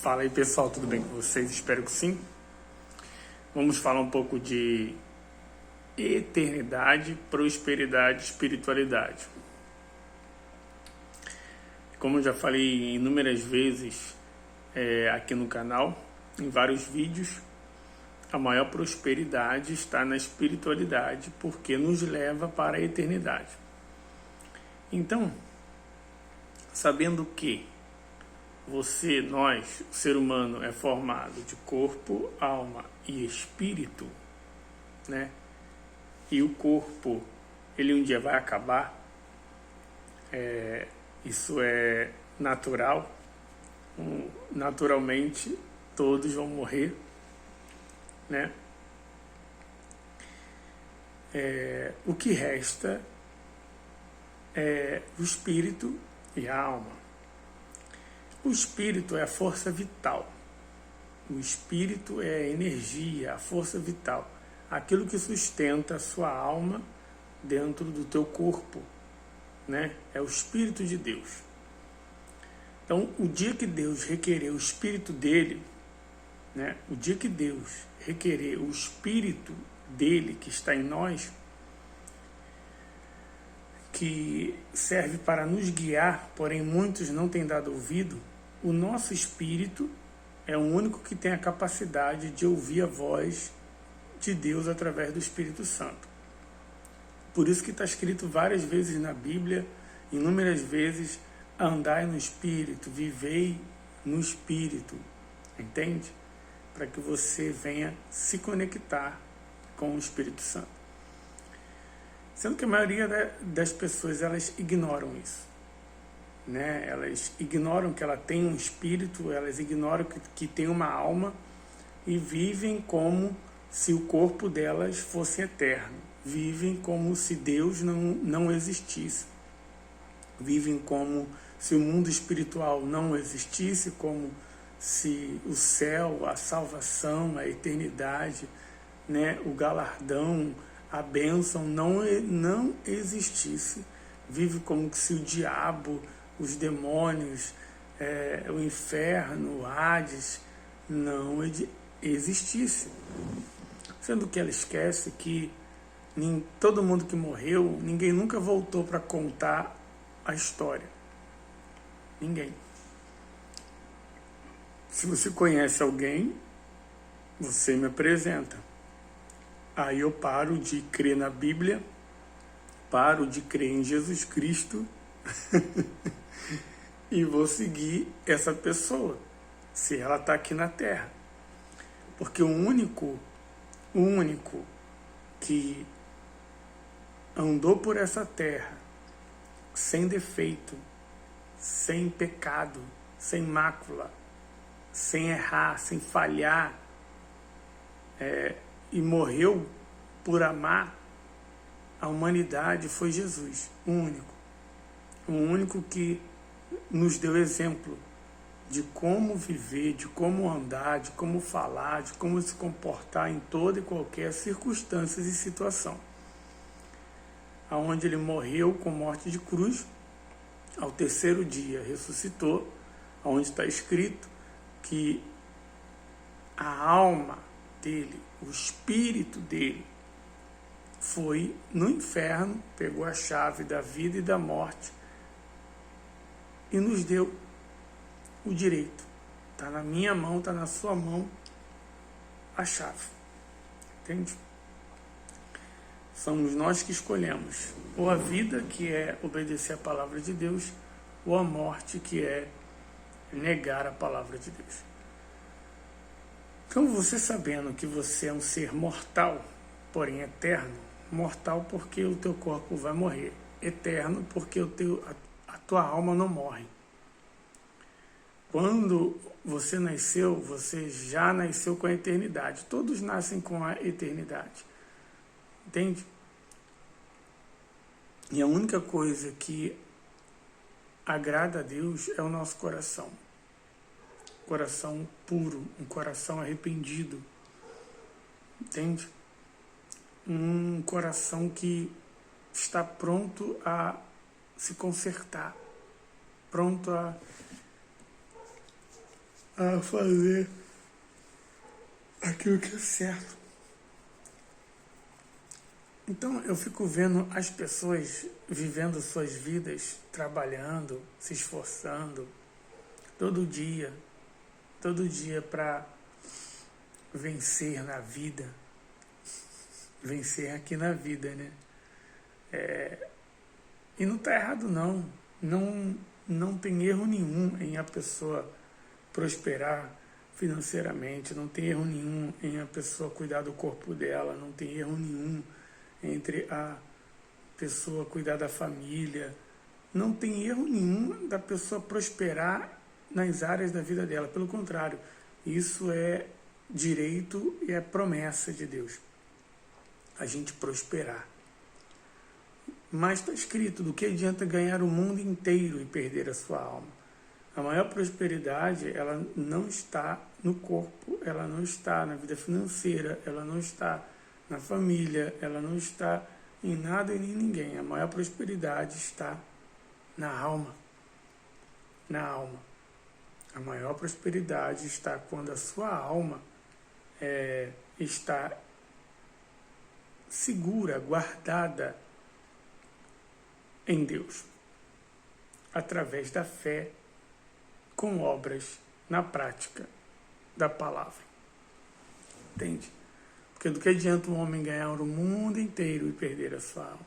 Fala aí pessoal, tudo bem com vocês? Espero que sim. Vamos falar um pouco de eternidade, prosperidade, espiritualidade. Como eu já falei inúmeras vezes aqui no canal, em vários vídeos, a maior prosperidade está na espiritualidade, porque nos leva para a eternidade. Então, sabendo que nós, o ser humano, é formado de corpo, alma e espírito, né? E o corpo, ele um dia vai acabar, isso é natural, naturalmente todos vão morrer, né? O que resta é o espírito e a alma. O espírito é a força vital. O espírito é a energia, a força vital. Aquilo que sustenta a sua alma dentro do teu corpo, né? É o Espírito de Deus. Então, o dia que Deus requerer o Espírito dele, né? O dia que Deus requerer o Espírito dele que está em nós, que serve para nos guiar, porém muitos não têm dado ouvido, o nosso espírito é o único que tem a capacidade de ouvir a voz de Deus através do Espírito Santo. Por isso que está escrito várias vezes na Bíblia, inúmeras vezes, andai no Espírito, vivei no Espírito, entende? Para que você venha se conectar com o Espírito Santo. Sendo que a maioria das pessoas, elas ignoram isso, né? Elas ignoram que ela tem um espírito, elas ignoram que tem uma alma e vivem como se o corpo delas fosse eterno. Vivem como se Deus não existisse. Vivem como se o mundo espiritual não existisse, como se o céu, a salvação, a eternidade, né? O galardão, a bênção não existisse. Vive como se o diabo, os demônios, o inferno, o Hades, não existisse. Sendo que ela esquece que todo mundo que morreu, ninguém nunca voltou para contar a história. Ninguém. Se você conhece alguém, você me apresenta. Aí eu paro de crer na Bíblia, paro de crer em Jesus Cristo e vou seguir essa pessoa, se ela está aqui na Terra. Porque o único que andou por essa terra sem defeito, sem pecado, sem mácula, sem errar, sem falhar, e morreu por amar a humanidade foi Jesus, o único que nos deu exemplo de como viver, de como andar, de como falar, de como se comportar em toda e qualquer circunstância e situação. Aonde ele morreu com morte de cruz, ao terceiro dia ressuscitou, onde está escrito que a alma dele, o espírito dele, foi no inferno, pegou a chave da vida e da morte e nos deu o direito. Está na minha mão, está na sua mão a chave. Entende? Somos nós que escolhemos ou a vida, que é obedecer a palavra de Deus, ou a morte, que é negar a palavra de Deus. Então, você sabendo que você é um ser mortal, porém eterno, mortal porque o teu corpo vai morrer, eterno porque a tua alma não morre. Quando você nasceu, você já nasceu com a eternidade. Todos nascem com a eternidade. Entende? E a única coisa que agrada a Deus é o nosso coração. Coração puro, um coração arrependido. Entende? Um coração que está pronto a se consertar, pronto a a fazer aquilo que é certo. Então eu fico vendo as pessoas vivendo suas vidas, trabalhando, se esforçando, todo dia para vencer na vida, vencer aqui na vida, né? E não está errado não tem erro nenhum em a pessoa prosperar financeiramente, não tem erro nenhum em a pessoa cuidar do corpo dela, não tem erro nenhum entre a pessoa cuidar da família, não tem erro nenhum da pessoa prosperar nas áreas da vida dela, pelo contrário, isso é direito e é promessa de Deus, a gente prosperar. Mas está escrito, do que adianta ganhar o mundo inteiro e perder a sua alma? A maior prosperidade, ela não está no corpo, ela não está na vida financeira, ela não está na família, ela não está em nada e nem ninguém. A maior prosperidade está na alma. Na alma. A maior prosperidade está quando a sua alma está segura, guardada em Deus, através da fé, com obras na prática da palavra. Entende? Porque do que adianta um homem ganhar o mundo inteiro e perder a sua alma?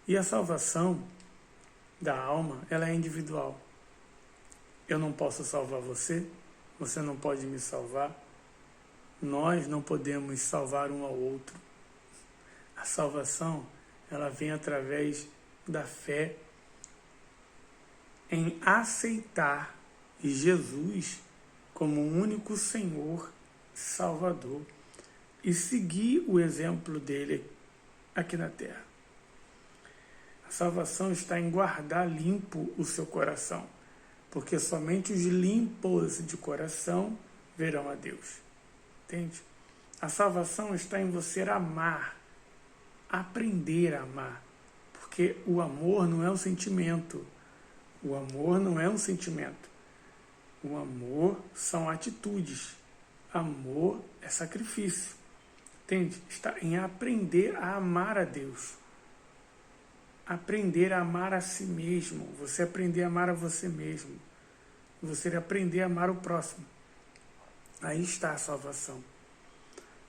E a salvação da alma, ela é individual. Eu não posso salvar você, você não pode me salvar, nós não podemos salvar um ao outro. A salvação, ela vem através da fé em aceitar Jesus como o único Senhor Salvador e seguir o exemplo dele aqui na terra. A salvação está em guardar limpo o seu coração, porque somente os limpos de coração verão a Deus. Entende? A salvação está em você amar, aprender a amar, porque o amor não é um sentimento. O amor não é um sentimento. O amor são atitudes. Amor é sacrifício. Entende? Está em aprender a amar a Deus. Aprender a amar a si mesmo. Você aprender a amar a você mesmo. Você aprender a amar o próximo. Aí está a salvação.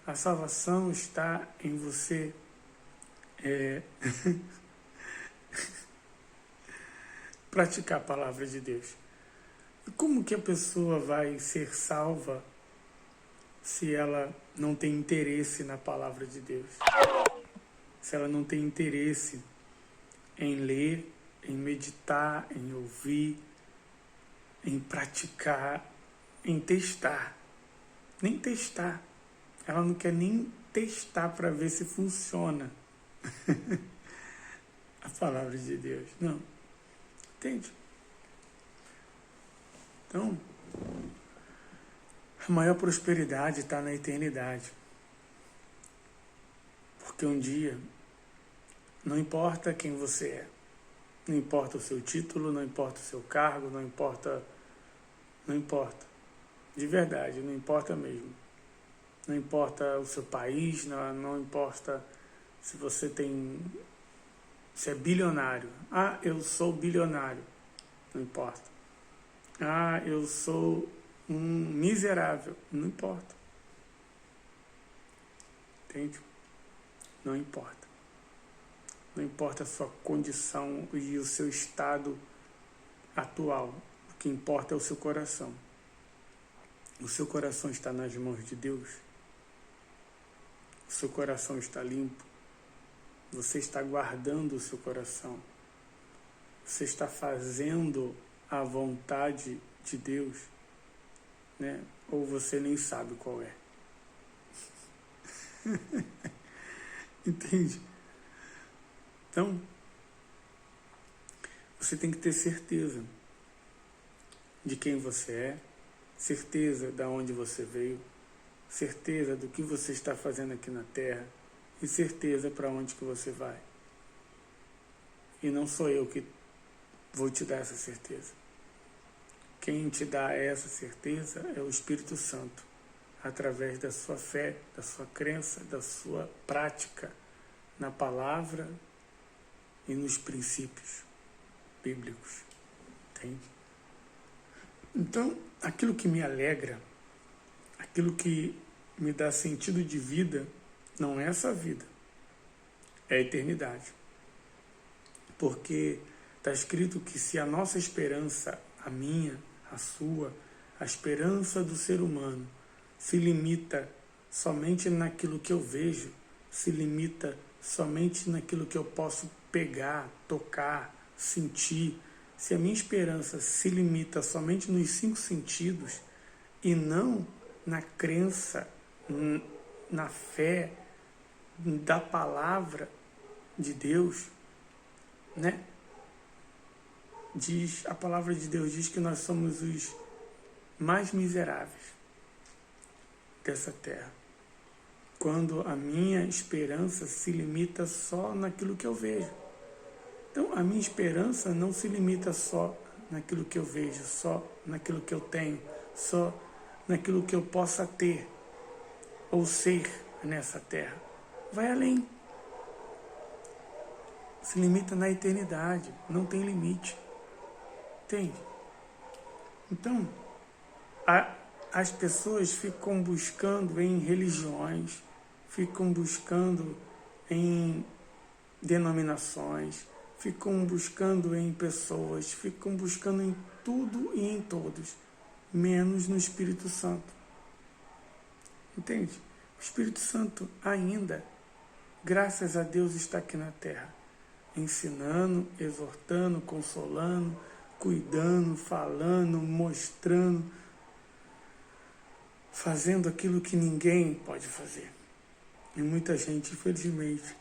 A salvação está em você praticar a palavra de Deus. E como que a pessoa vai ser salva se ela não tem interesse na palavra de Deus? Se ela não tem interesse em ler, em meditar, em ouvir, em praticar, em testar. Nem testar. Ela não quer nem testar para ver se funciona a palavra de Deus. Não. Entende? Então, a maior prosperidade está na eternidade. Porque um dia, não importa quem você é, não importa o seu título, não importa o seu cargo, não importa. De verdade, não importa mesmo. Não importa o seu país, não importa se você se é bilionário. Ah, eu sou bilionário. Não importa. Ah, eu sou um miserável. Não importa. Entende? Não importa. Não importa a sua condição e o seu estado atual. O que importa é o seu coração. O seu coração está nas mãos de Deus. O seu coração está limpo. Você está guardando o seu coração. Você está fazendo a vontade de Deus, né? Ou você nem sabe qual é. Entende? Então, você tem que ter certeza de quem você é, certeza de onde você veio, certeza do que você está fazendo aqui na Terra e certeza para onde que você vai. E não sou eu que vou te dar essa certeza. quem te dá essa certeza é o Espírito Santo, através da sua fé, da sua crença, da sua prática na palavra e nos princípios bíblicos. Entende? Então, aquilo que me alegra, aquilo que me dá sentido de vida, não é essa vida, é a eternidade. Porque está escrito que se a nossa esperança, a minha, a sua, a esperança do ser humano, se limita somente naquilo que eu vejo, se limita somente naquilo que eu posso pegar, tocar, sentir, se a minha esperança se limita somente nos 5 sentidos e não na crença, na fé da palavra de Deus, né? A palavra de Deus diz que nós somos os mais miseráveis dessa terra. Quando a minha esperança se limita só naquilo que eu vejo. Então, a minha esperança não se limita só naquilo que eu vejo, só naquilo que eu tenho, só naquilo que eu possa ter ou ser nessa terra. Vai além. Se limita na eternidade, não tem limite. Entende? Então, as pessoas ficam buscando em religiões, ficam buscando em denominações, ficam buscando em pessoas, ficam buscando em tudo e em todos, menos no Espírito Santo. Entende? O Espírito Santo ainda, graças a Deus, está aqui na terra, ensinando, exortando, consolando, cuidando, falando, mostrando, fazendo aquilo que ninguém pode fazer. E muita gente, infelizmente,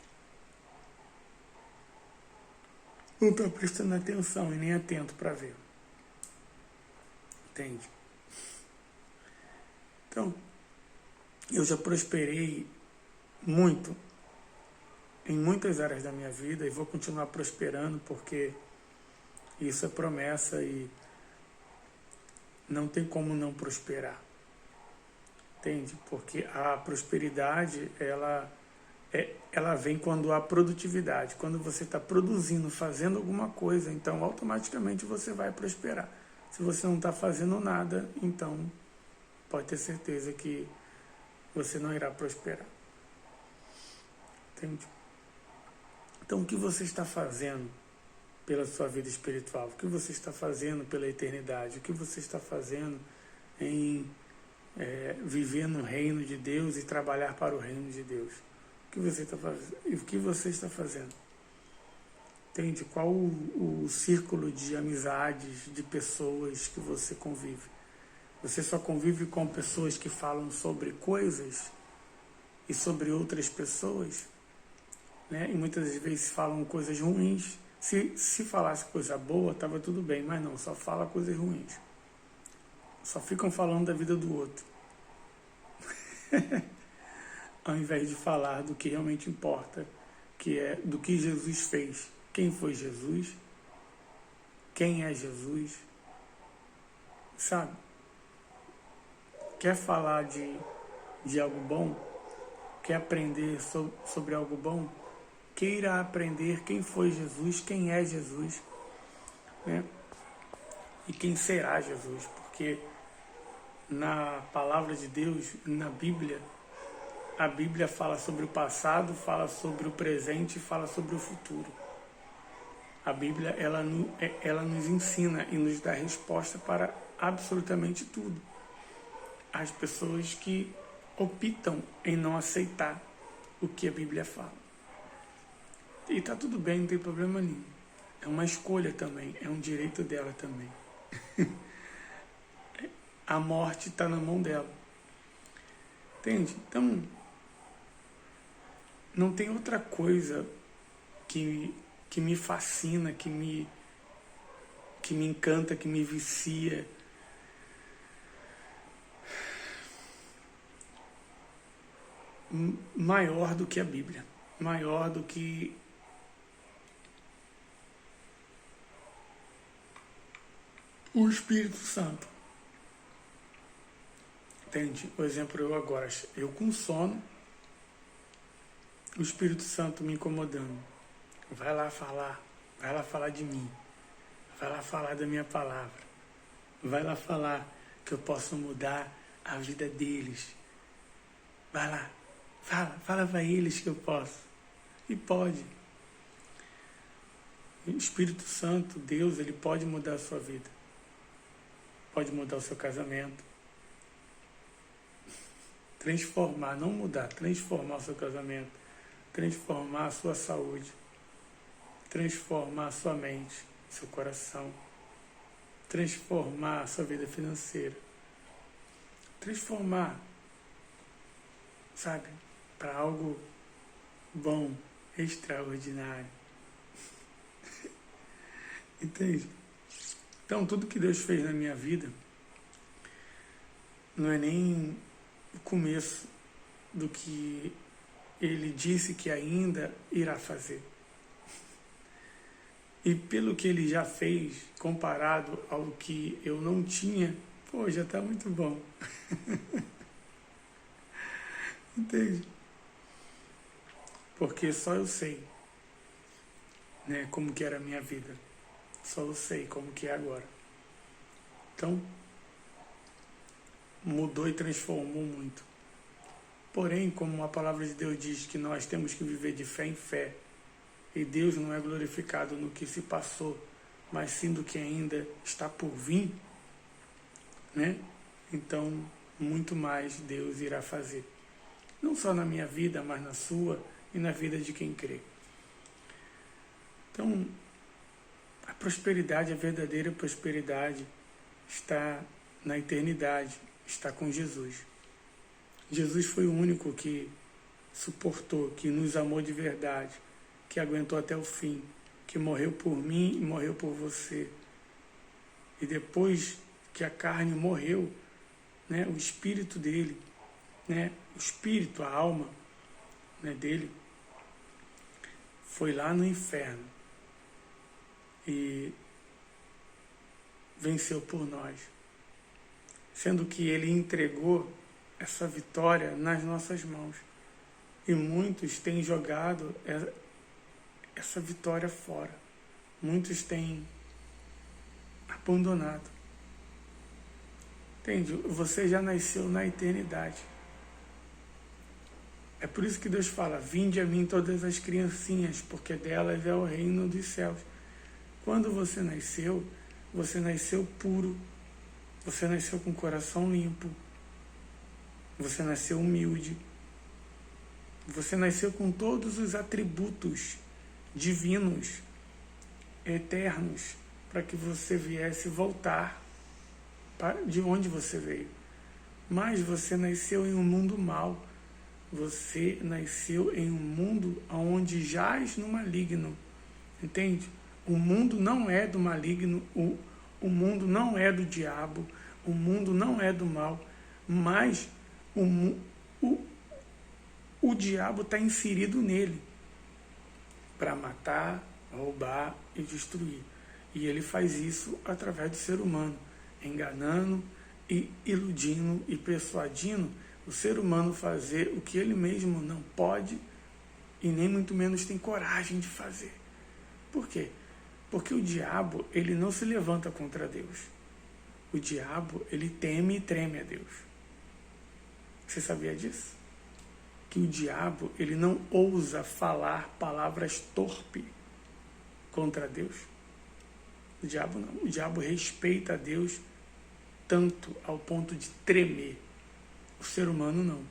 não está prestando atenção e nem atento para ver. Entende? Então, eu já prosperei muito em muitas áreas da minha vida e vou continuar prosperando porque isso é promessa e não tem como não prosperar. Entende? Porque a prosperidade, ela vem quando há produtividade. Quando você está produzindo, fazendo alguma coisa, então automaticamente você vai prosperar. Se você não está fazendo nada, então pode ter certeza que você não irá prosperar. Entende? Então, o que você está fazendo pela sua vida espiritual? O que você está fazendo pela eternidade? O que você está fazendo em viver no reino de Deus e trabalhar para o reino de Deus? O que você está fazendo? E o que você está fazendo? Entende? Qual o círculo de amizades, de pessoas que você convive? Você só convive com pessoas que falam sobre coisas e sobre outras pessoas, né? E muitas vezes falam coisas ruins. Se falasse coisa boa, estava tudo bem, mas não, só fala coisas ruins. Só ficam falando da vida do outro. Ao invés de falar do que realmente importa, que é do que Jesus fez. Quem foi Jesus? Quem é Jesus? Sabe? Quer falar de algo bom? Quer aprender sobre algo bom? Queira aprender quem foi Jesus, quem é Jesus, né? E quem será Jesus, porque na palavra de Deus, na Bíblia, a Bíblia fala sobre o passado, fala sobre o presente e fala sobre o futuro. A Bíblia, ela nos ensina e nos dá resposta para absolutamente tudo. As pessoas que optam em não aceitar o que a Bíblia fala. E está tudo bem, não tem problema nenhum. É uma escolha também, é um direito dela também. A morte está na mão dela. Entende? Então, não tem outra coisa que me fascina, que me encanta, que me vicia. Maior do que a Bíblia. Maior do que o Espírito Santo. Entende? Por exemplo, eu agora, eu com sono, o Espírito Santo me incomodando. Vai lá falar de mim. Vai lá falar da minha palavra. Vai lá falar que eu posso mudar a vida deles. Vai lá, fala para eles que eu posso. E pode. O Espírito Santo, Deus, ele pode mudar a sua vida. Pode mudar o seu casamento. Transformar, não mudar, transformar o seu casamento. Transformar a sua saúde. Transformar a sua mente, seu coração. Transformar a sua vida financeira. Transformar, sabe, para algo bom, extraordinário. Entende? Então, tudo que Deus fez na minha vida não é nem o começo do que Ele disse que ainda irá fazer. E pelo que Ele já fez, comparado ao que eu não tinha, pô, já está muito bom. Entende? Porque só eu sei, né, como que era a minha vida. Só eu sei como que é agora. Então, mudou e transformou muito. Porém, como a palavra de Deus diz que nós temos que viver de fé em fé, e Deus não é glorificado no que se passou, mas sim do que ainda está por vir, né? Então, muito mais Deus irá fazer. Não só na minha vida, mas na sua e na vida de quem crê. Então, a prosperidade, a verdadeira prosperidade, está na eternidade, está com Jesus. Jesus foi o único que suportou, que nos amou de verdade, que aguentou até o fim, que morreu por mim e morreu por você. E depois que a carne morreu, né, o espírito dele, né, o espírito, a alma, né, dele, foi lá no inferno e venceu por nós. Sendo que ele entregou essa vitória nas nossas mãos. E muitos têm jogado essa vitória fora. Muitos têm abandonado. Entende? Você já nasceu na eternidade. É por isso que Deus fala: vinde a mim todas as criancinhas, porque delas é o reino dos céus. Quando você nasceu puro. Você nasceu com o coração limpo. Você nasceu humilde. Você nasceu com todos os atributos divinos, eternos, para que você viesse voltar de onde você veio. Mas você nasceu em um mundo mau. Você nasceu em um mundo onde jaz no maligno. Entende? O mundo não é do maligno, o mundo não é do diabo, o mundo não é do mal, mas o diabo está inserido nele para matar, roubar e destruir. E ele faz isso através do ser humano, enganando e iludindo e persuadindo o ser humano fazer o que ele mesmo não pode e nem muito menos tem coragem de fazer. Por quê? Porque o diabo, ele não se levanta contra Deus. O diabo, ele teme e treme a Deus. Você sabia disso? Que o diabo, ele não ousa falar palavras torpes contra Deus. O diabo não. O diabo respeita a Deus tanto ao ponto de tremer. O ser humano não.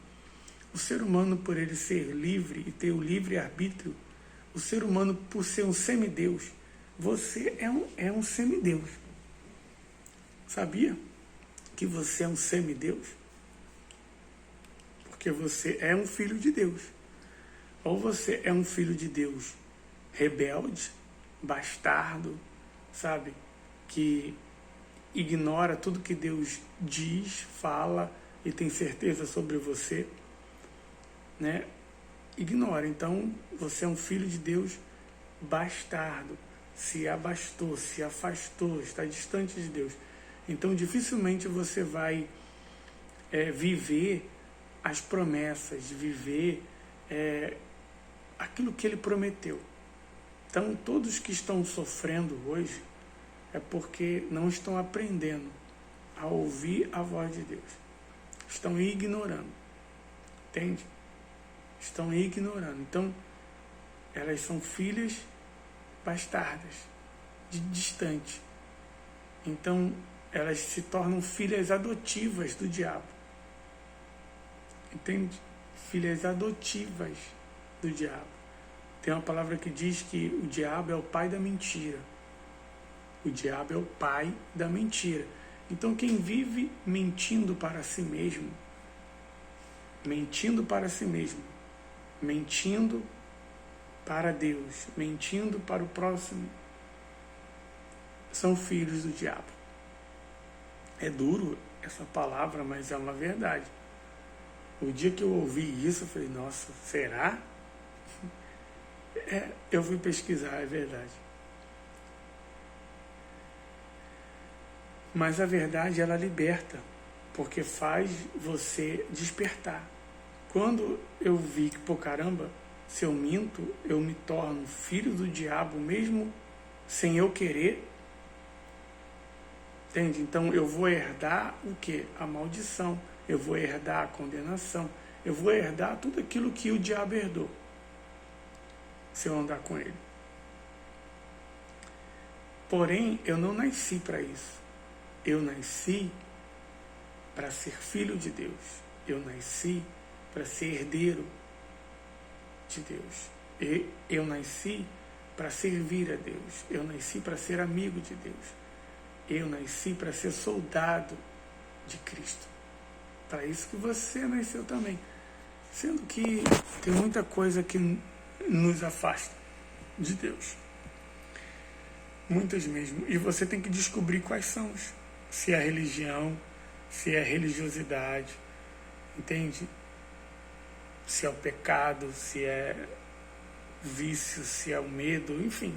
O ser humano, por ele ser livre e ter o livre-arbítrio, o ser humano, por ser um semideus, você é um semideus. Sabia que você é um semideus? Porque você é um filho de Deus. Ou você é um filho de Deus rebelde, bastardo, sabe? Que ignora tudo que Deus diz, fala e tem certeza sobre você, né? Ignora. Então, você é um filho de Deus bastardo. Se abastou, se afastou, está distante de Deus. Então dificilmente você vai viver as promessas, viver aquilo que ele prometeu. Então todos que estão sofrendo hoje é porque não estão aprendendo a ouvir a voz de Deus. Estão ignorando. Entende? Estão ignorando. Então, elas são filhas bastardas, distantes. Então, elas se tornam filhas adotivas do diabo. Entende? Filhas adotivas do diabo. Tem uma palavra que diz que o diabo é o pai da mentira. O diabo é o pai da mentira. Então, quem vive mentindo para si mesmo, mentindo para Deus, mentindo para o próximo, são filhos do diabo. É duro essa palavra, mas é uma verdade. O dia que eu ouvi isso, eu falei, nossa, será? Eu fui pesquisar, é verdade. Mas a verdade, ela liberta, porque faz você despertar. Quando eu vi que, pô, caramba, se eu minto, eu me torno filho do diabo, mesmo sem eu querer. Entende? Então eu vou herdar o quê? A maldição. Eu vou herdar a condenação. Eu vou herdar tudo aquilo que o diabo herdou, se eu andar com ele. Porém, eu não nasci para isso. Eu nasci para ser filho de Deus. Eu nasci para ser herdeiro de Deus. Eu nasci para servir a Deus. Eu nasci para ser amigo de Deus. Eu nasci para ser soldado de Cristo. Para isso que você nasceu também. Sendo que tem muita coisa que nos afasta de Deus. Muitas mesmo. E você tem que descobrir quais são. Se é a religião, se é a religiosidade, entende? Se é o pecado, se é vício, se é o medo, enfim.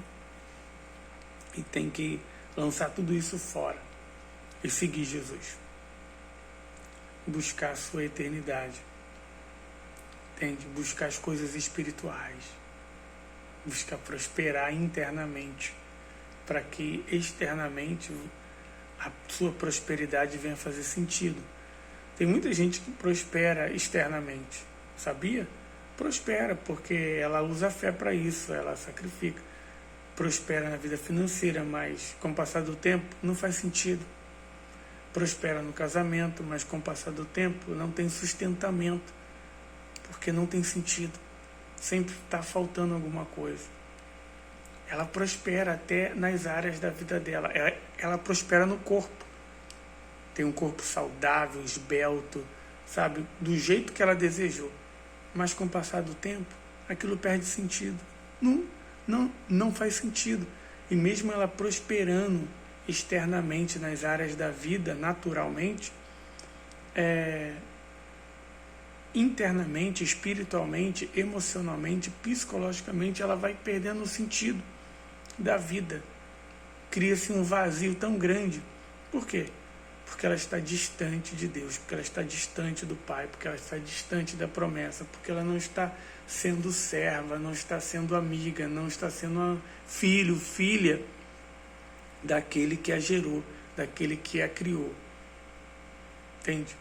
E tem que lançar tudo isso fora e seguir Jesus. Buscar a sua eternidade. Entende? Buscar as coisas espirituais. Buscar prosperar internamente, para que externamente a sua prosperidade venha fazer sentido. Tem muita gente que prospera externamente, sabia? Prospera porque ela usa a fé para isso, ela sacrifica. Prospera na vida financeira, mas com o passar do tempo não faz sentido. Prospera no casamento, mas com o passar do tempo não tem sustentamento, porque não tem sentido. Sempre está faltando alguma coisa. Ela prospera até nas áreas da vida dela. Ela prospera no corpo. Tem um corpo saudável, esbelto, sabe? Do jeito que ela desejou. Mas com o passar do tempo, aquilo perde sentido. Não faz sentido. E mesmo ela prosperando externamente nas áreas da vida, naturalmente, internamente, espiritualmente, emocionalmente, psicologicamente, ela vai perdendo o sentido da vida. Cria-se um vazio tão grande. Por quê? Porque ela está distante de Deus, porque ela está distante do Pai, porque ela está distante da promessa, porque ela não está sendo serva, não está sendo amiga, não está sendo filho, filha daquele que a gerou, daquele que a criou. Entende?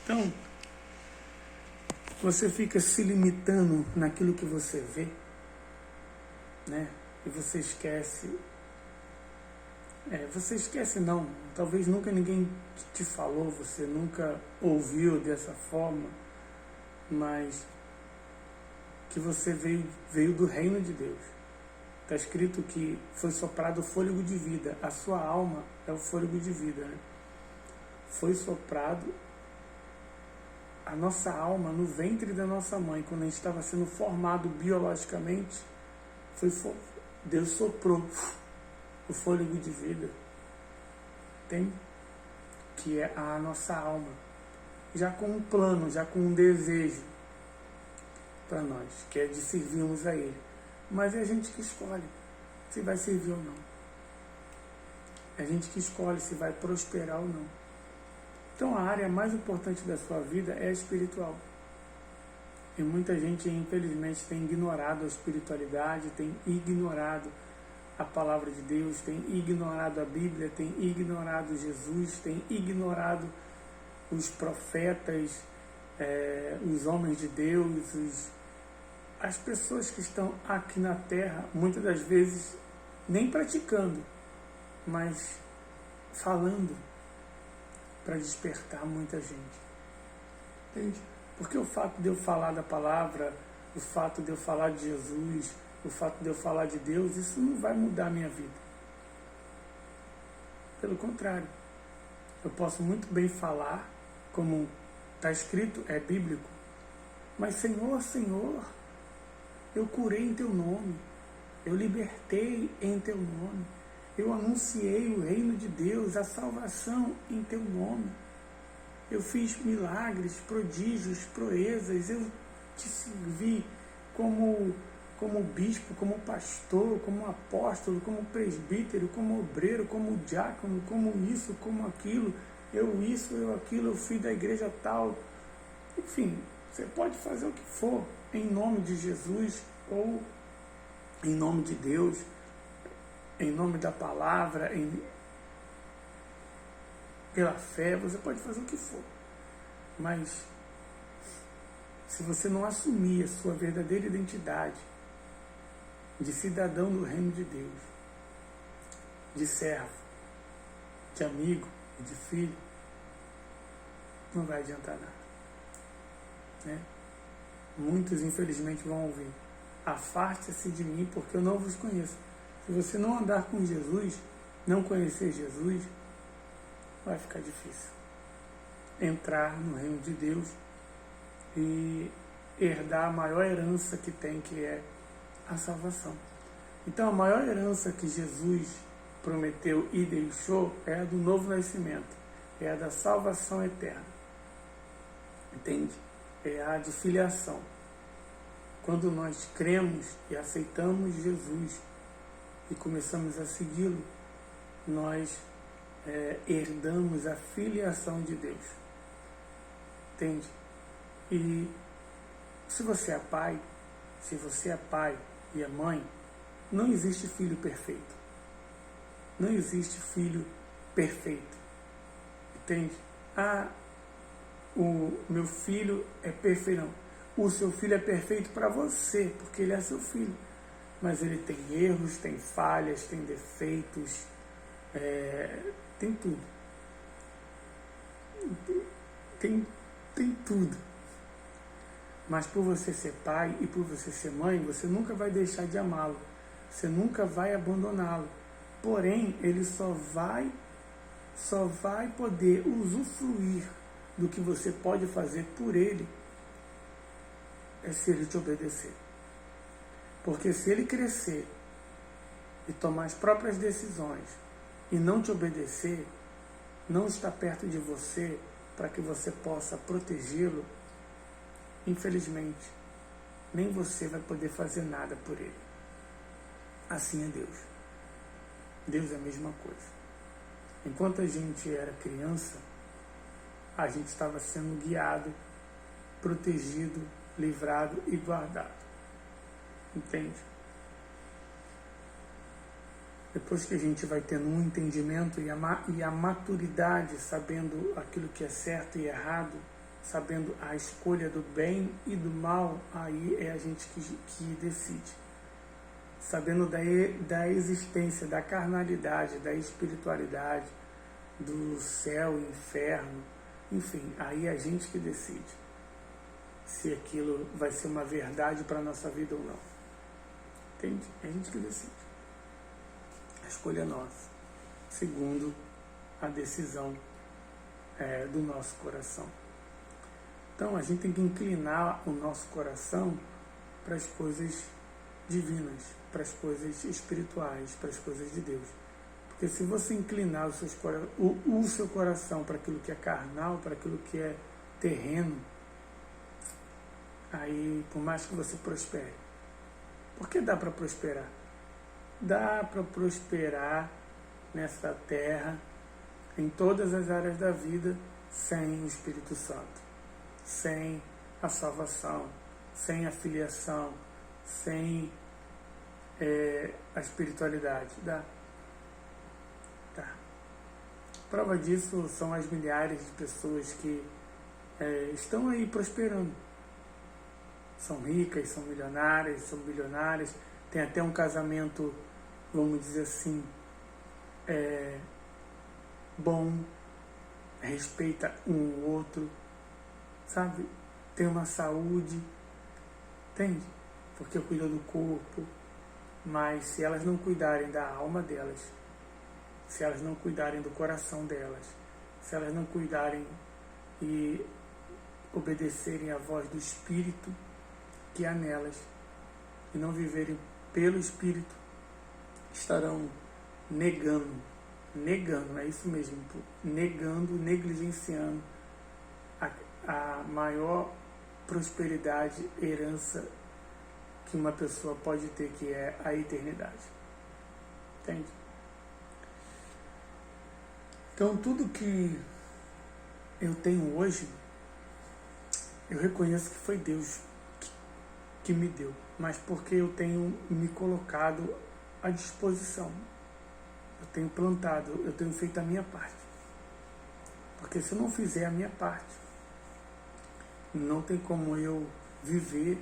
Então, você fica se limitando naquilo que você vê, né? E você esquece. Você esquece não. Talvez nunca ninguém te falou, você nunca ouviu dessa forma, mas que você veio do reino de Deus. Está escrito que foi soprado o fôlego de vida. A sua alma é o fôlego de vida, né? Foi soprado a nossa alma no ventre da nossa mãe, quando a gente estava sendo formado biologicamente, Deus soprou o fôlego de vida, tem, que é a nossa alma, já com um plano, já com um desejo para nós, que é de servirmos a Ele. Mas é a gente que escolhe se vai servir ou não. É a gente que escolhe se vai prosperar ou não. Então a área mais importante da sua vida é a espiritual. E muita gente, infelizmente, tem ignorado a espiritualidade, tem ignorado a palavra de Deus, tem ignorado a Bíblia, tem ignorado Jesus, tem ignorado os profetas, os homens de Deus, as pessoas que estão aqui na Terra, muitas das vezes nem praticando, mas falando para despertar muita gente. Entende? Porque o fato de eu falar da palavra, o fato de eu falar de Jesus, o fato de eu falar de Deus, isso não vai mudar a minha vida. Pelo contrário, eu posso muito bem falar, como está escrito, é bíblico, mas Senhor, Senhor, eu curei em Teu nome, eu libertei em Teu nome, eu anunciei o reino de Deus, a salvação em Teu nome. Eu fiz milagres, prodígios, proezas, eu te servi como bispo, como pastor, como apóstolo, como presbítero, como obreiro, como diácono, como isso, como aquilo, eu isso, eu aquilo, eu fui da igreja tal. Enfim, você pode fazer o que for em nome de Jesus ou em nome de Deus, em nome da palavra, pela fé, você pode fazer o que for. Mas se você não assumir a sua verdadeira identidade de cidadão do reino de Deus, de servo, de amigo, de filho, não vai adiantar nada. Né? Muitos, infelizmente, vão ouvir: afaste-se de mim, porque eu não vos conheço. Se você não andar com Jesus, não conhecer Jesus, vai ficar difícil entrar no reino de Deus e herdar a maior herança que tem, que é a salvação. Então, a maior herança que Jesus prometeu e deixou é a do novo nascimento, é a da salvação eterna. Entende? É a de filiação. Quando nós cremos e aceitamos Jesus e começamos a segui-lo, nós herdamos a filiação de Deus. Entende? E se você é pai e é mãe, não existe filho perfeito. Não existe filho perfeito. Entende? O meu filho é perfeito. Não. O seu filho é perfeito para você, porque ele é seu filho. Mas ele tem erros, tem falhas, tem defeitos, tem tudo. Tem tudo. Mas por você ser pai e por você ser mãe, você nunca vai deixar de amá-lo. Você nunca vai abandoná-lo. Porém, ele só vai poder usufruir do que você pode fazer por ele se ele te obedecer. Porque se ele crescer e tomar as próprias decisões e não te obedecer, não está perto de você para que você possa protegê-lo, infelizmente, nem você vai poder fazer nada por ele. Assim é Deus. Deus é a mesma coisa. Enquanto a gente era criança, a gente estava sendo guiado, protegido, livrado e guardado. Entende? Depois que a gente vai tendo um entendimento e a maturidade, sabendo aquilo que é certo e errado, sabendo a escolha do bem e do mal, aí é a gente que decide. Sabendo da existência, da carnalidade, da espiritualidade, do céu e inferno, enfim, aí é a gente que decide se aquilo vai ser uma verdade para a nossa vida ou não. Entende? É a gente que decide. A escolha é nossa, segundo a decisão do nosso coração. Então a gente tem que inclinar o nosso coração para as coisas divinas, para as coisas espirituais, para as coisas de Deus. Porque se você inclinar o seu coração para aquilo que é carnal, para aquilo que é terreno, aí por mais que você prospere, porque dá para prosperar? Dá para prosperar nessa terra, em todas as áreas da vida, sem o Espírito Santo, sem a salvação, sem a filiação, sem a espiritualidade. Dá? Tá. Prova disso são as milhares de pessoas que estão aí prosperando. São ricas, são bilionárias, tem até um casamento, vamos dizer assim, bom, respeita um o outro, sabe? Tem uma saúde, entende? Porque cuida do corpo, mas se elas não cuidarem da alma delas, se elas não cuidarem do coração delas, se elas não cuidarem e obedecerem à voz do Espírito que há nelas, e não viverem pelo Espírito, estarão negando, é isso mesmo, negando, negligenciando a maior prosperidade, herança que uma pessoa pode ter, que é a eternidade. Entende? Então, tudo que eu tenho hoje, eu reconheço que foi Deus que me deu, mas porque eu tenho me colocado à disposição. Eu tenho plantado, eu tenho feito a minha parte. Porque se eu não fizer a minha parte, não tem como eu viver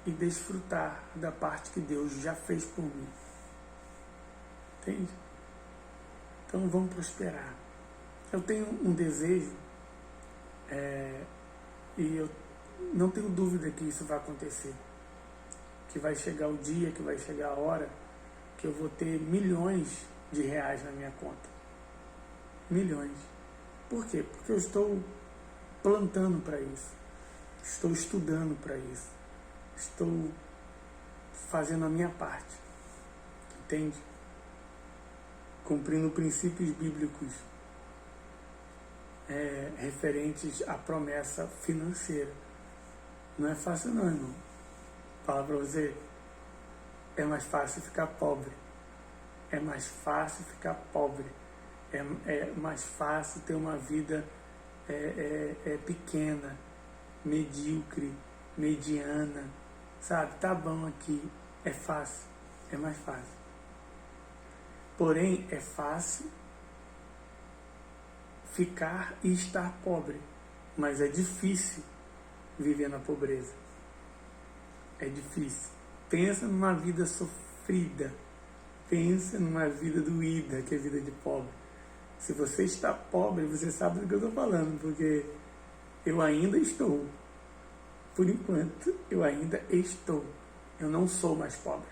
e desfrutar da parte que Deus já fez por mim. Entende? Então vamos prosperar. Eu tenho um desejo, e eu não tenho dúvida que isso vai acontecer. Que vai chegar o dia, que vai chegar a hora que eu vou ter milhões de reais na minha conta. Milhões. Por quê? Porque eu estou plantando para isso. Estou estudando para isso. Estou fazendo a minha parte. Entende? Cumprindo princípios bíblicos referentes à promessa financeira. Não é fácil não, irmão. Fala para você, é mais fácil ficar pobre. É mais fácil ficar pobre. É mais fácil ter uma vida pequena, medíocre, mediana. Sabe, tá bom aqui. É fácil. É mais fácil. Porém, é fácil ficar e estar pobre. Mas é difícil viver na pobreza. É difícil. Pensa numa vida sofrida. Pensa numa vida doída, que é a vida de pobre. Se você está pobre, você sabe do que eu estou falando, porque eu ainda estou. Por enquanto, eu ainda estou. Eu não sou mais pobre.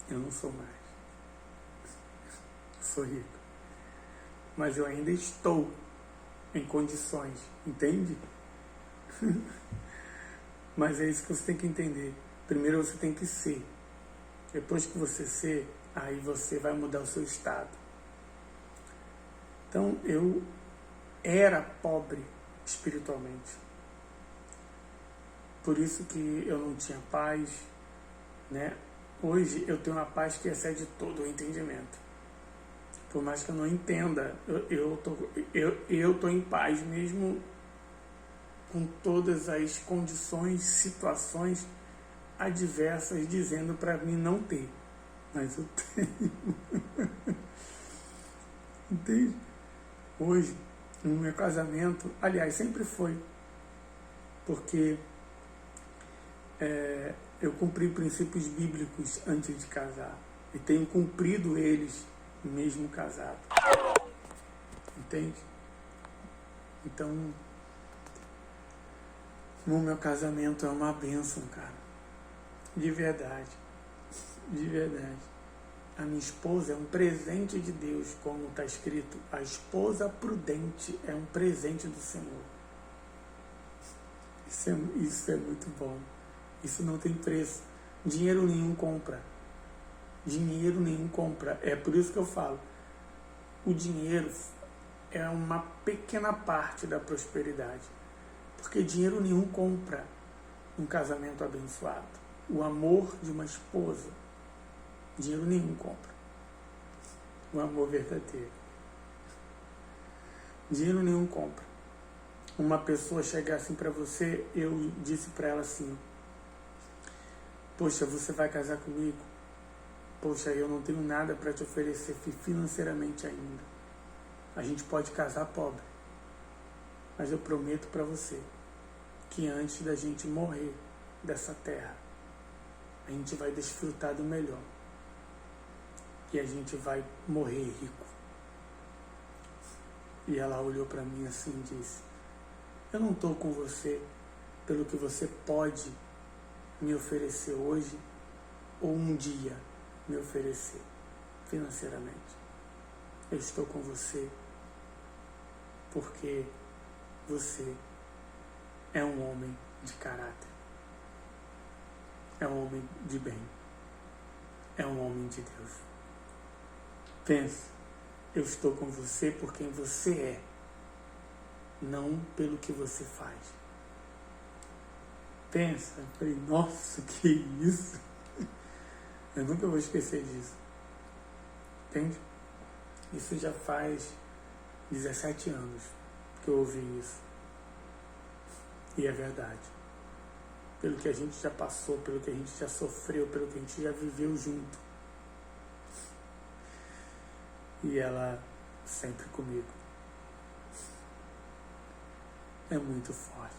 Eu não sou mais. Sou rico. Mas eu ainda estou em condições, entende? Mas é isso que você tem que entender. Primeiro você tem que ser. Depois que você ser, aí você vai mudar o seu estado. Então, eu era pobre espiritualmente. Por isso que eu não tinha paz, né? Hoje eu tenho uma paz que excede todo o entendimento. Por mais que eu não entenda, eu tô em paz mesmo com todas as condições, situações adversas dizendo para mim não ter. Mas eu tenho. Entende? Hoje, no meu casamento, aliás, sempre foi, porque eu cumpri princípios bíblicos antes de casar e tenho cumprido eles mesmo casado. Entende? Então, o meu casamento é uma bênção, cara. De verdade. De verdade. A minha esposa é um presente de Deus, como está escrito. A esposa prudente é um presente do Senhor. Isso é muito bom. Isso não tem preço. Dinheiro nenhum compra. Dinheiro nenhum compra. É por isso que eu falo. O dinheiro é uma pequena parte da prosperidade. Porque dinheiro nenhum compra um casamento abençoado. O amor de uma esposa, dinheiro nenhum compra. o amor verdadeiro. Dinheiro nenhum compra. Uma pessoa chegar assim para você, eu disse para ela assim: poxa, você vai casar comigo? Poxa, eu não tenho nada para te oferecer financeiramente ainda. A gente pode casar pobre, mas eu prometo para você que antes da gente morrer dessa terra, a gente vai desfrutar do melhor. E a gente vai morrer rico. E ela olhou para mim assim e disse: eu não estou com você pelo que você pode me oferecer hoje ou um dia me oferecer financeiramente. Eu estou com você porque você é um homem de caráter, é um homem de bem, é um homem de Deus. Pensa, eu estou com você por quem você é, não pelo que você faz. Pensa, eu falei, nossa, que isso? Eu nunca vou esquecer disso. Entende? Isso já faz 17 anos que eu ouvi isso. E é verdade. Pelo que a gente já passou, pelo que a gente já sofreu, pelo que a gente já viveu junto. E ela sempre comigo. É muito forte.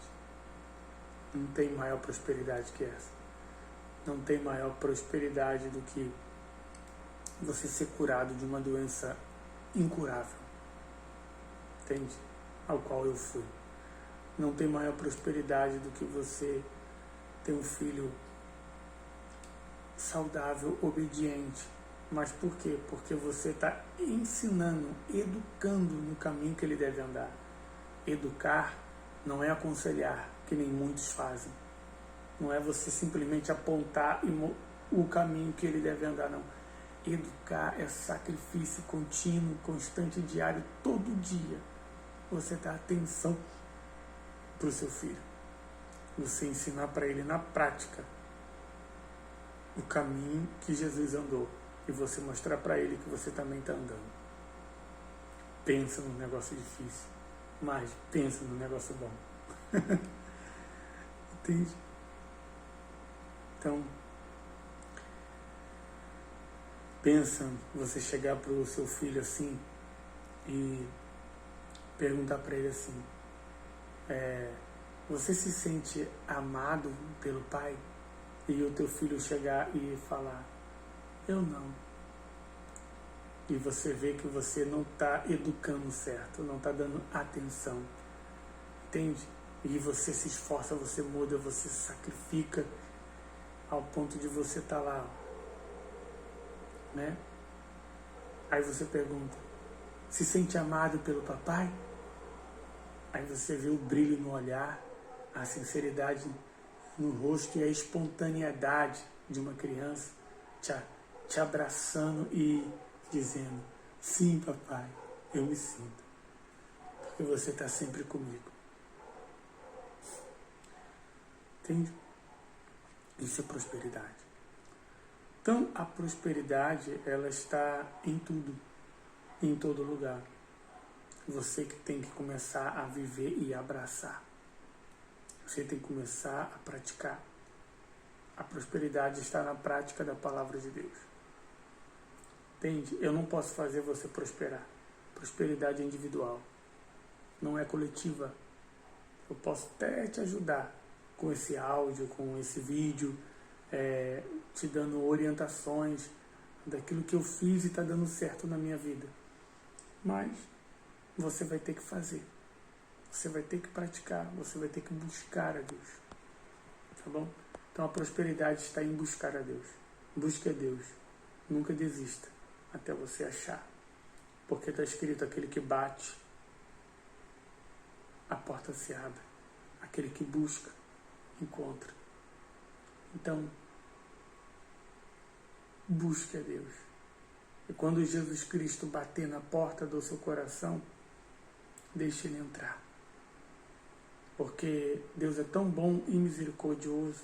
Não tem maior prosperidade que essa. Não tem maior prosperidade do que você ser curado de uma doença incurável. Entende? Ao qual eu fui. Não tem maior prosperidade do que você ter um filho saudável, obediente. Mas por quê? Porque você está ensinando, educando no caminho que ele deve andar. Educar não é aconselhar, que nem muitos fazem. Não é você simplesmente apontar o caminho que ele deve andar, não. Educar é sacrifício contínuo, constante, diário, todo dia. Você dá atenção para o seu filho. Você ensinar para ele na prática o caminho que Jesus andou. E você mostrar para ele que você também está andando. Pensa num negócio difícil, mas pensa num negócio bom. Entende? Então, pensa você chegar para o seu filho assim e perguntar para ele assim: você se sente amado pelo pai? E o teu filho chegar e falar: eu não. E você vê que você não está educando certo, não está dando atenção. Entende? E você se esforça, você muda, você se sacrifica ao ponto de você estar lá. Né? Aí você pergunta: se sente amado pelo papai? Aí você vê o brilho no olhar, a sinceridade no rosto e a espontaneidade de uma criança te abraçando e dizendo: sim, papai, eu me sinto, porque você está sempre comigo. Entende? Isso é prosperidade. Então, a prosperidade, ela está em tudo, em todo lugar. Você que tem que começar a viver e abraçar. Você tem que começar a praticar. A prosperidade está na prática da palavra de Deus. Entende? Eu não posso fazer você prosperar. Prosperidade é individual. Não é coletiva. Eu posso até te ajudar com esse áudio, com esse vídeo, te dando orientações daquilo que eu fiz e está dando certo na minha vida. Mas você vai ter que fazer. Você vai ter que praticar. Você vai ter que buscar a Deus. Tá bom? Então a prosperidade está em buscar a Deus. Busque a Deus. Nunca desista até você achar. Porque está escrito: aquele que bate, a porta se abre. Aquele que busca, encontra. Então, busque a Deus. E quando Jesus Cristo bater na porta do seu coração, deixe Ele entrar. Porque Deus é tão bom e misericordioso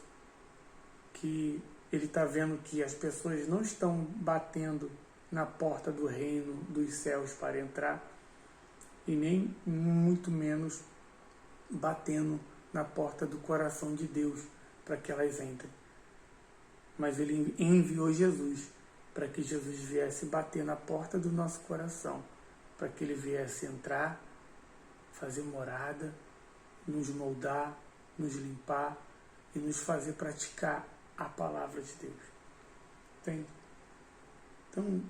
que Ele está vendo que as pessoas não estão batendo na porta do reino dos céus para entrar, e nem muito menos batendo na porta do coração de Deus para que elas entrem. Mas ele enviou Jesus para que Jesus viesse bater na porta do nosso coração, para que ele viesse entrar, fazer morada, nos moldar, nos limpar e nos fazer praticar a palavra de Deus. Entende? Então,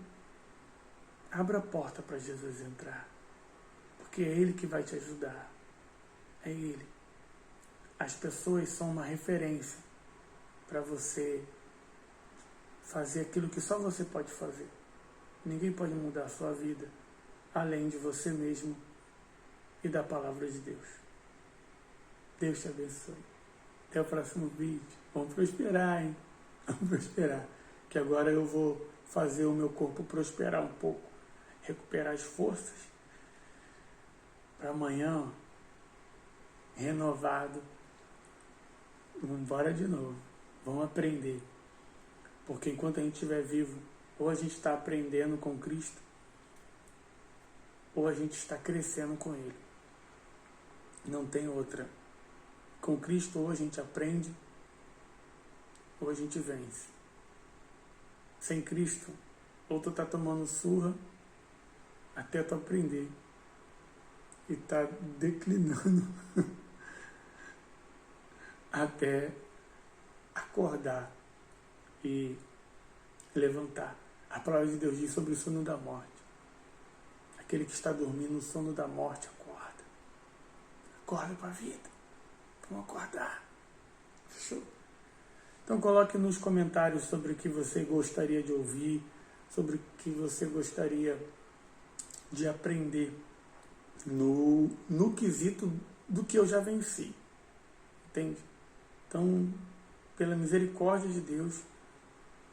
abra a porta para Jesus entrar, porque é Ele que vai te ajudar. É Ele. As pessoas são uma referência para você fazer aquilo que só você pode fazer. Ninguém pode mudar a sua vida além de você mesmo e da palavra de Deus. Deus te abençoe. Até o próximo vídeo. Vamos prosperar, hein? Vamos prosperar. Que agora eu vou fazer o meu corpo prosperar um pouco, recuperar as forças para amanhã, ó, renovado. Vamos embora de novo. Vamos aprender. Porque enquanto a gente estiver vivo, ou a gente está aprendendo com Cristo, ou a gente está crescendo com Ele. Não tem outra. Com Cristo, ou a gente aprende, ou a gente vence. Sem Cristo, ou tu está tomando surra até tu aprender. E está declinando até acordar e levantar. A palavra de Deus diz sobre o sono da morte. Aquele que está dormindo no sono da morte, acorda. Acorda para a vida. Vamos acordar. Fechou? Então coloque nos comentários sobre o que você gostaria de ouvir, sobre o que você gostaria de aprender no quesito do que eu já venci. Entende? Então, pela misericórdia de Deus,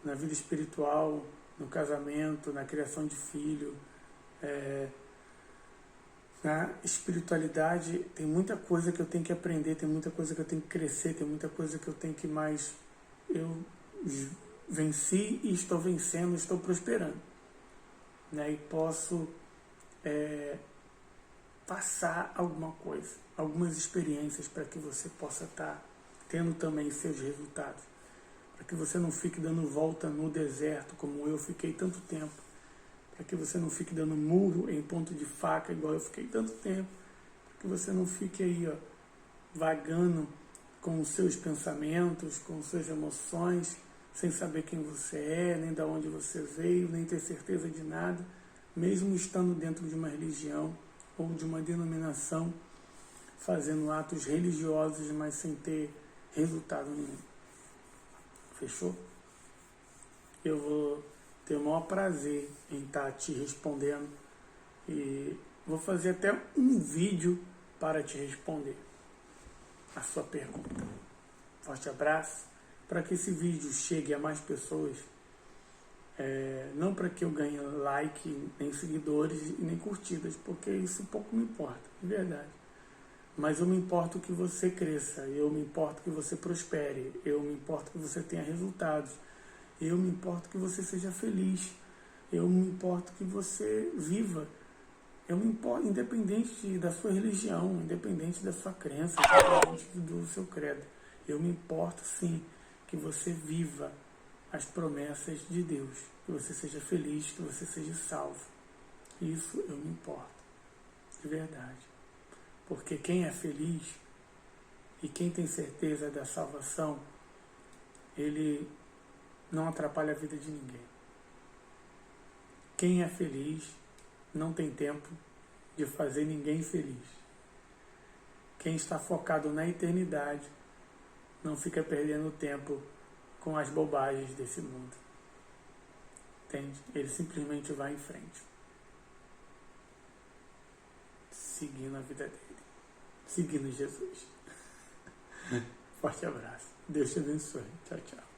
na vida espiritual, no casamento, na criação de filho, na espiritualidade, tem muita coisa que eu tenho que aprender, tem muita coisa que eu tenho que crescer, tem muita coisa que eu tenho que mais... Eu venci e estou vencendo, estou prosperando. Né? E posso passar alguma coisa, algumas experiências para que você possa estar tendo também seus resultados. Para que você não fique dando volta no deserto, como eu fiquei tanto tempo. Para que você não fique dando murro em ponto de faca, igual eu fiquei tanto tempo. Para que você não fique aí, ó, vagando com os seus pensamentos, com as suas emoções, sem saber quem você é, nem de onde você veio, nem ter certeza de nada, mesmo estando dentro de uma religião ou de uma denominação, fazendo atos religiosos, mas sem ter resultado nenhum. Fechou? Eu vou ter o maior prazer em estar te respondendo e vou fazer até um vídeo para te responder a sua pergunta. Forte abraço. Para que esse vídeo chegue a mais pessoas, não para que eu ganhe like, nem seguidores e nem curtidas, porque isso pouco me importa, de verdade. Mas eu me importo que você cresça, eu me importo que você prospere, eu me importo que você tenha resultados, eu me importo que você seja feliz, eu me importo que você viva, eu me importo, independente da sua religião, independente da sua crença, independente do seu credo, eu me importo sim que você viva as promessas de Deus, que você seja feliz, que você seja salvo. Isso eu me importo, de verdade. Porque quem é feliz e quem tem certeza da salvação, ele não atrapalha a vida de ninguém. Quem é feliz não tem tempo de fazer ninguém feliz. Quem está focado na eternidade não fica perdendo tempo com as bobagens desse mundo. Entende? Ele simplesmente vai em frente, seguindo a vida dele, seguindo Jesus. Forte abraço. Deus te abençoe. Tchau, tchau.